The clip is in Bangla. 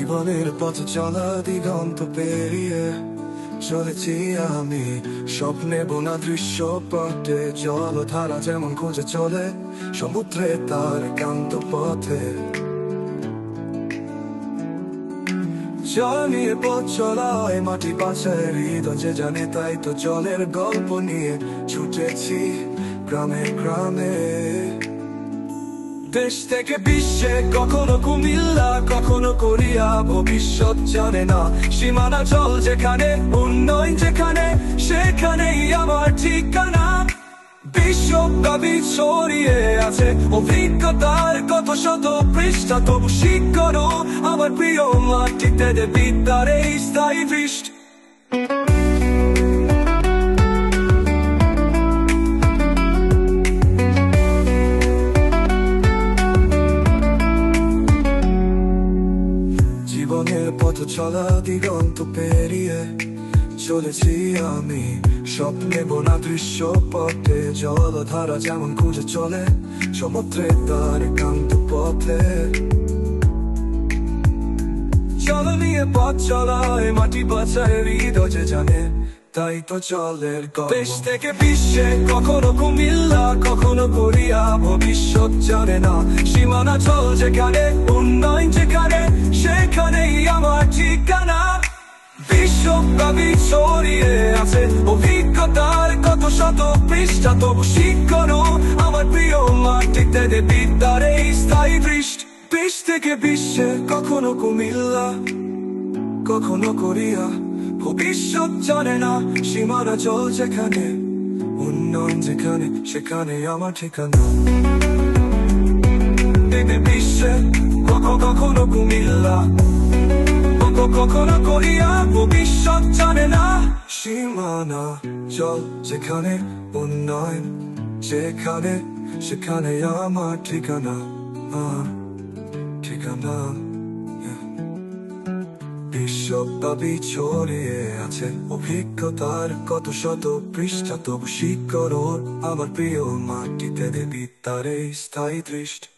জীবনের পথ চলা দিগন্ত পেরিয়ে চলেছি আমি, স্বপ্নে বোনা দৃশ্যপটে জলধারা যেমন খুঁজে চলে সমুদ্রে তার একান্ত পথে। জল নিয়ে পথ চলায় মাটি বাঁচায় হৃদয় যে জানে, তাই তো জলের গল্প নিয়ে ছুটেছি গ্রামে গ্রামে। দেশ থেকে বিশ্বে, কখনো কুমিল্লা কখনো কোরিয়া, ভবিষ্যৎ জানে না সীমানা জল যেখানে, উন্নয়ন যেখানে সেখানেই আমার ঠিকানা। বিশ্বব্যাপী ছড়িয়ে আছে অভিজ্ঞতার কত শত পৃষ্ঠা, তবু শিক্ষণ আমার প্রিয় মাটিতে বিদ্যার এই স্থায়ী দৃষ্টি। জীবনের পথ চলা দিগন্ত পেরিয়ে চলেছি আমি, স্বপ্নে বোনা দৃশ্যপটে জলধারা যেমন খুঁজে চলে সমুদ্রে তার একান্ত পথে। জল নিয়ে পথ চলায় মাটি বাঁচায় হৃদয় যে জানে, তাই তো জলের গল্প। দেশ থেকে বিশ্বে, কখনো কুমিল্লা কখনো কোরিয়া, ভবিষ্যৎ জানে না সীমানা জল যেখানে, উন্নয়ন যেখানে সেখানেই আমার ঠিকানা। বিশ্বব্যাপী ছড়িয়ে আছে অভিজ্ঞতার কত শত পৃষ্ঠা, তবু শিক্ষণ আমার প্রিয় মাটিতে বিদ্যার এই স্থায়ী দৃষ্টি। দেশ থেকে বিশ্বে, কখনো কুমিল্লা কখনো কোরিয়া, ভবিষ্যৎ জানে না সীমানা জল যেখানে, উন্নয়ন যেখানে সেখানে আমার ঠিকানা। বিশ্বে, কখনো কুমিল্লা কখনো কোরিয়া, ভবিষ্যৎ জানে না সীমানা জল যেখানে, উন্নয়ন যেখানে সেখানে আমার ঠিকানা। ঠিকানা বিশ্বব্যাপী ছড়িয়ে আছে অভিজ্ঞতার কত শত পৃষ্ঠা, তবু শিক্ষণ আমার প্রিয় মাটিতে বিদ্যার এই স্থায়ী দৃষ্টি।